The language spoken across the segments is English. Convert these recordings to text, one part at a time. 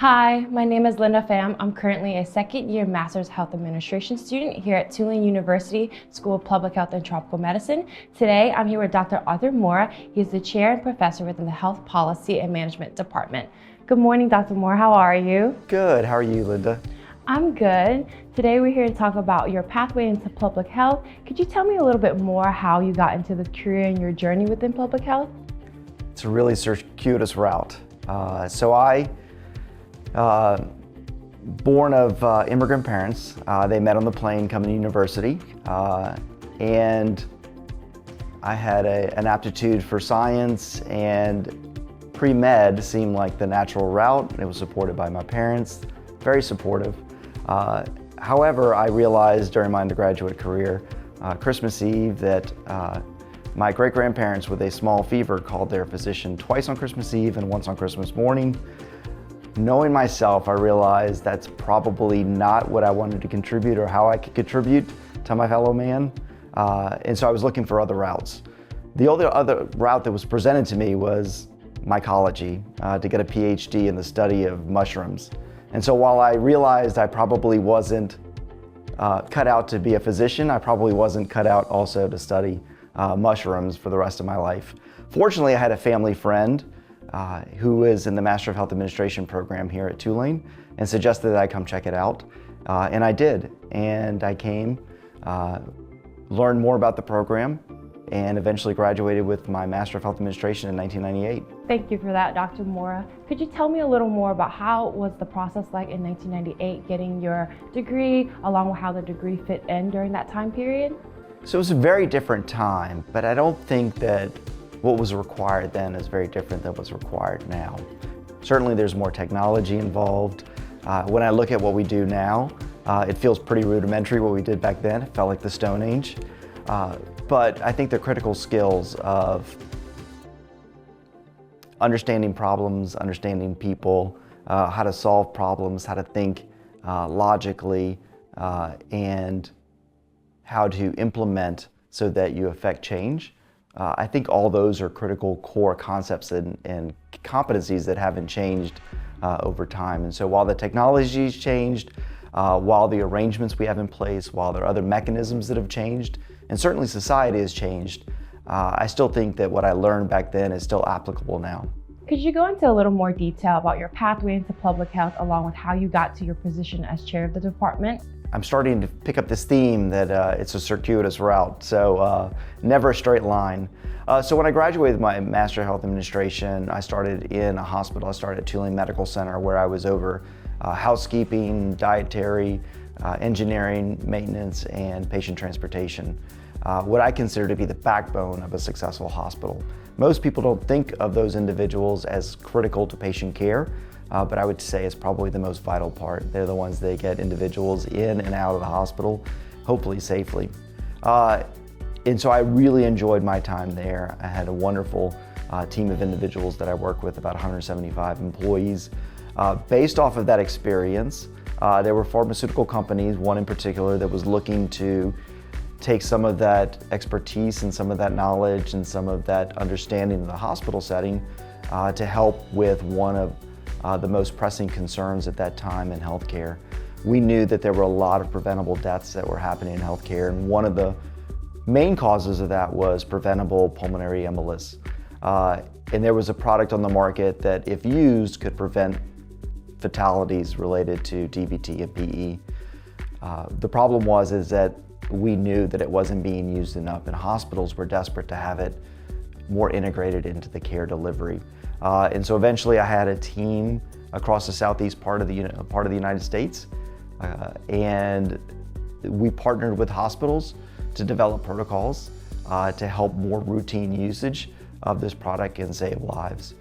Hi, my name is Linda Pham. I'm currently a second-year Master's Health Administration student here at Tulane University School of Public Health and Tropical Medicine. Today, I'm here with Dr. Arthur Mora. He's the chair and professor within the Health Policy and Management Department. Good morning, Dr. Mora. How are you? Good. How are you, Linda? I'm good. Today, we're here to talk about your pathway into public health. Could you tell me a little bit more how you got into the career and your journey within public health? It's a really circuitous route. Born of immigrant parents. They met on the plane coming to university, and I had an aptitude for science, and pre-med seemed like the natural route. It was supported by my parents, very supportive. However, I realized during my undergraduate career, Christmas Eve, that my great-grandparents with a small fever called their physician twice on Christmas Eve and once on Christmas morning. Knowing myself, I realized that's probably not what I wanted to contribute or how I could contribute to my fellow man. And so I was looking for other routes. The only other route that was presented to me was mycology, to get a PhD in the study of mushrooms. And so while I realized I probably wasn't cut out to be a physician, I probably wasn't cut out also to study mushrooms for the rest of my life. Fortunately, I had a family friend who is in the Master of Health Administration program here at Tulane and suggested that I come check it out. And I did. And I came, learned more about the program, and eventually graduated with my Master of Health Administration in 1998. Thank you for that, Dr. Mora. Could you tell me a little more about how was the process like in 1998 getting your degree, along with how the degree fit in during that time period? So it was a very different time, but I don't think that what was required then is very different than what's required now. Certainly there's more technology involved. When I look at what we do now, it feels pretty rudimentary what we did back then. It felt like the Stone Age. But I think the critical skills of understanding problems, understanding people, how to solve problems, how to think logically, and how to implement so that you affect change. I think all those are critical core concepts and competencies that haven't changed over time. And so while the technology's changed, while the arrangements we have in place, while there are other mechanisms that have changed, and certainly society has changed, I still think that what I learned back then is still applicable now. Could you go into a little more detail about your pathway into public health, along with how you got to your position as chair of the department? I'm starting to pick up this theme that it's a circuitous route, so never a straight line. So when I graduated with my Master of Health Administration, I started in a hospital. I started at Tulane Medical Center, where I was over housekeeping, dietary, engineering, maintenance, and patient transportation. What I consider to be the backbone of a successful hospital. Most people don't think of those individuals as critical to patient care, but I would say it's probably the most vital part. They're the ones that get individuals in and out of the hospital, hopefully safely. And so I really enjoyed my time there. I had a wonderful team of individuals that I worked with, about 175 employees. Based off of that experience, there were pharmaceutical companies, one in particular, that was looking to take some of that expertise and some of that knowledge and some of that understanding of the hospital setting to help with one of the most pressing concerns at that time in healthcare. We knew that there were a lot of preventable deaths that were happening in healthcare, and one of the main causes of that was preventable pulmonary embolus. And there was a product on the market that, if used, could prevent fatalities related to DVT and PE. The problem is that we knew that it wasn't being used enough, and hospitals were desperate to have it more integrated into the care delivery. And so eventually I had a team across the southeast part of the United States, and we partnered with hospitals to develop protocols to help more routine usage of this product and save lives.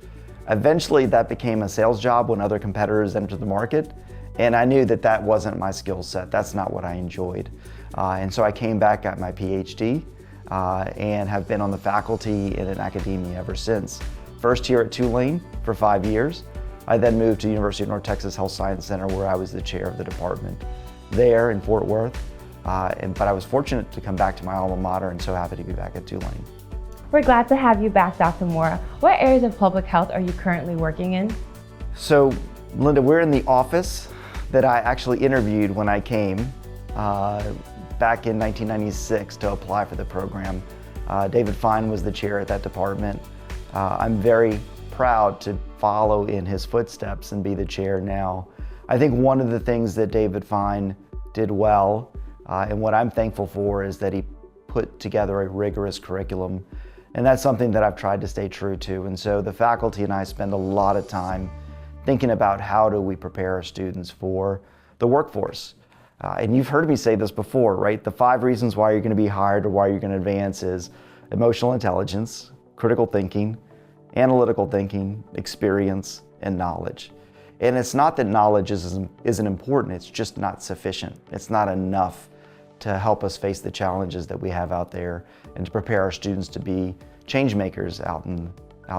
Eventually that became a sales job when other competitors entered the market, and I knew that that wasn't my skill set. That's not what I enjoyed. And so I came back, got my PhD, and have been on the faculty and in academia ever since. First here at Tulane for 5 years. I then moved to the University of North Texas Health Science Center, where I was the chair of the department there in Fort Worth. But I was fortunate to come back to my alma mater, and so happy to be back at Tulane. We're glad to have you back, Dr. Mora. What areas of public health are you currently working in? So Linda, we're in the office that I actually interviewed when I came back in 1996 to apply for the program. David Fine was the chair at that department. I'm very proud to follow in his footsteps and be the chair now. I think one of the things that David Fine did well, and what I'm thankful for, is that he put together a rigorous curriculum. And that's something that I've tried to stay true to. And so the faculty and I spend a lot of time thinking about how do we prepare our students for the workforce. And you've heard me say this before, right? The 5 reasons why you're going to be hired or why you're going to advance is emotional intelligence, critical thinking, analytical thinking, experience, and knowledge. And it's not that knowledge isn't important, it's just not sufficient. It's not enough to help us face the challenges that we have out there and to prepare our students to be change makers out in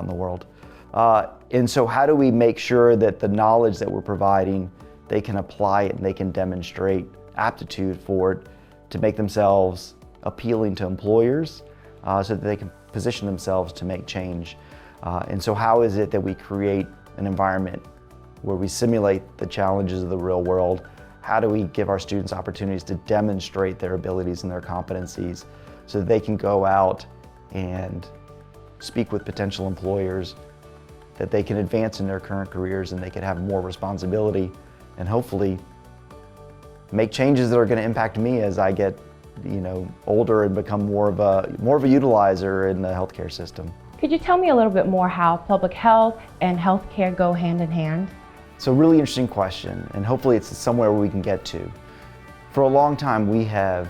the world. And so how do we make sure that the knowledge that we're providing, they can apply it and they can demonstrate aptitude for it to make themselves appealing to employers so that they can position themselves to make change. And so how is it that we create an environment where we simulate the challenges of the real world? How do we give our students opportunities to demonstrate their abilities and their competencies so that they can go out and speak with potential employers, that they can advance in their current careers and they can have more responsibility and hopefully make changes that are going to impact me as I get, older and become more of a utilizer in the healthcare system. Could you tell me a little bit more how public health and healthcare go hand in hand? It's a really interesting question, and hopefully it's somewhere where we can get to. For a long time, we have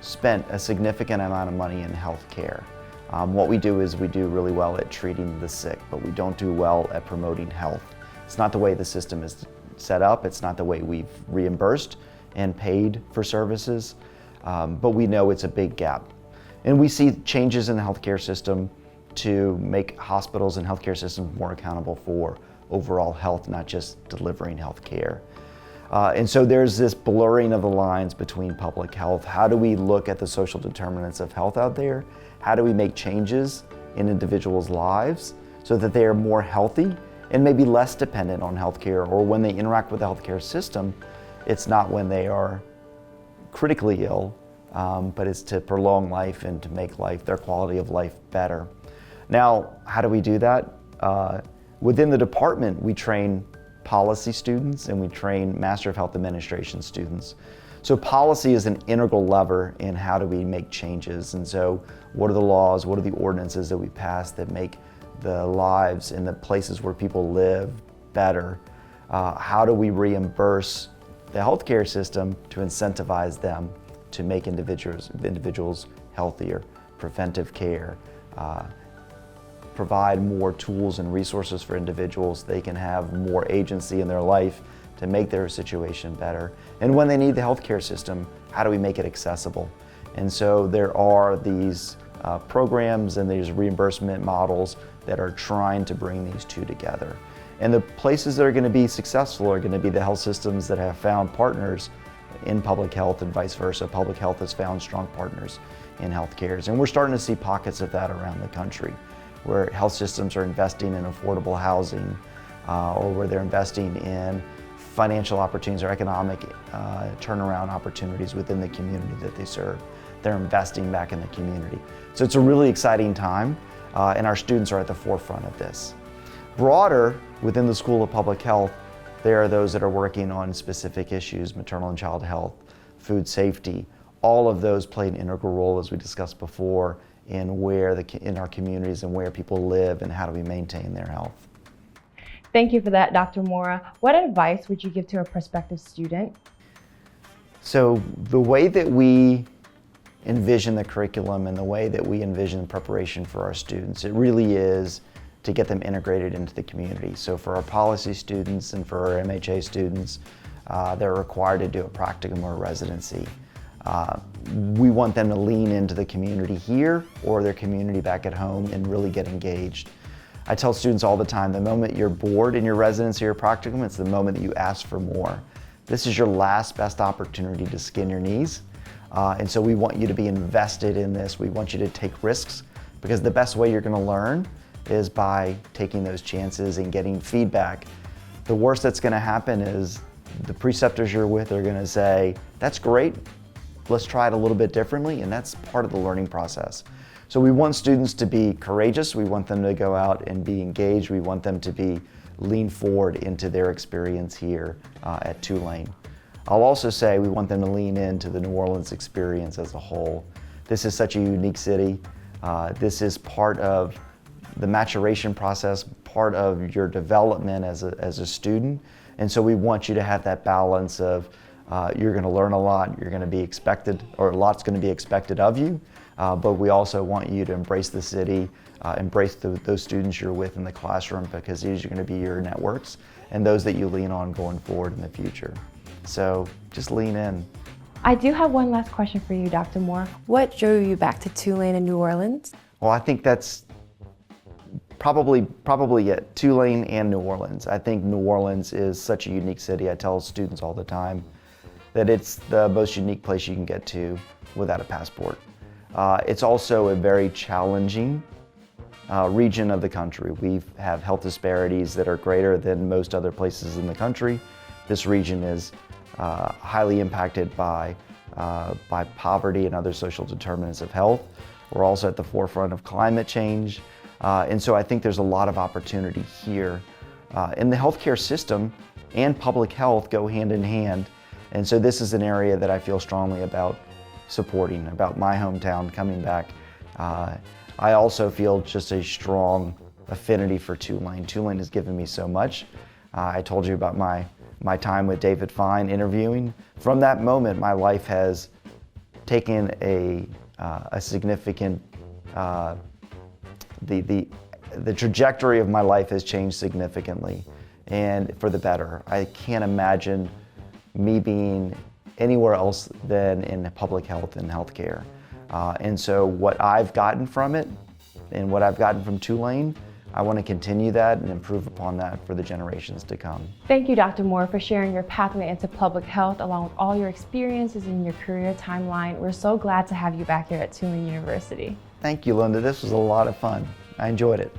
spent a significant amount of money in healthcare. What we do is we do really well at treating the sick, but we don't do well at promoting health. It's not the way the system is set up. It's not the way we've reimbursed and paid for services, but we know it's a big gap. And we see changes in the healthcare system to make hospitals and healthcare systems more accountable for overall health, not just delivering health care. And so there's this blurring of the lines between public health. How do we look at the social determinants of health out there? How do we make changes in individuals' lives so that they are more healthy and maybe less dependent on healthcare, or when they interact with the healthcare system, it's not when they are critically ill, but it's to prolong life and to make their quality of life better. Now, how do we do that? Within the department, we train policy students and we train Master of Health Administration students. So policy is an integral lever in how do we make changes. And so what are the laws, what are the ordinances that we pass that make the lives in the places where people live better? How do we reimburse the healthcare system to incentivize them to make individuals healthier, preventive care, provide more tools and resources for individuals. They can have more agency in their life to make their situation better. And when they need the healthcare system, how do we make it accessible? And so there are these programs and these reimbursement models that are trying to bring these two together. And the places that are going to be successful are going to be the health systems that have found partners in public health and vice versa. Public health has found strong partners in healthcare. And we're starting to see pockets of that around the country, where health systems are investing in affordable housing, or where they're investing in financial opportunities or economic turnaround opportunities within the community that they serve. They're investing back in the community. So it's a really exciting time, and our students are at the forefront of this. Broader, within the School of Public Health, there are those that are working on specific issues: maternal and child health, food safety. All of those play an integral role, as we discussed before, in in our communities and where people live and how do we maintain their health. Thank you for that, Dr. Mora. What advice would you give to a prospective student? So the way that we envision the curriculum and the way that we envision preparation for our students, it really is to get them integrated into the community. So for our policy students and for our MHA students, they're required to do a practicum or a residency. We want them to lean into the community here or their community back at home and really get engaged. I tell students all the time, the moment you're bored in your residency or practicum, it's the moment that you ask for more. This is your last best opportunity to skin your knees. And so we want you to be invested in this. We want you to take risks, because the best way you're going to learn is by taking those chances and getting feedback The worst that's going to happen is the preceptors you're with are going to say, that's great, let's try it a little bit differently, and that's part of the learning process. So we want students to be courageous, we want them to go out and be engaged, we want them to lean forward into their experience here at Tulane. I'll also say we want them to lean into the New Orleans experience as a whole. This is such a unique city. This is part of the maturation process, part of your development as a student. And so we want you to have that balance of you're going to learn a lot, you're going to be expected, or a lot's going to be expected of you, but we also want you to embrace the city, embrace those students you're with in the classroom, because these are going to be your networks and those that you lean on going forward in the future. So just lean in. I do have one last question for you, Dr. Moore. What drove you back to Tulane and New Orleans? Well, I think that's probably it, Tulane and New Orleans. I think New Orleans is such a unique city. I tell students all the time that it's the most unique place you can get to without a passport. It's also a very challenging region of the country. We have health disparities that are greater than most other places in the country. This region is highly impacted by poverty and other social determinants of health. We're also at the forefront of climate change. And so I think there's a lot of opportunity here. And the healthcare system and public health go hand in hand. And so this is an area that I feel strongly about supporting, about my hometown coming back. I also feel just a strong affinity for Tulane. Tulane has given me so much. I told you about my time with David Fine interviewing. From that moment, my life has taken a significant, the trajectory of my life has changed significantly, and for the better. I can't imagine me being anywhere else than in public health and healthcare. And so what I've gotten from it and what I've gotten from Tulane, I want to continue that and improve upon that for the generations to come. Thank you, Dr. Moore, for sharing your pathway into public health along with all your experiences in your career timeline. We're so glad to have you back here at Tulane University. Thank you, Linda. This was a lot of fun. I enjoyed it.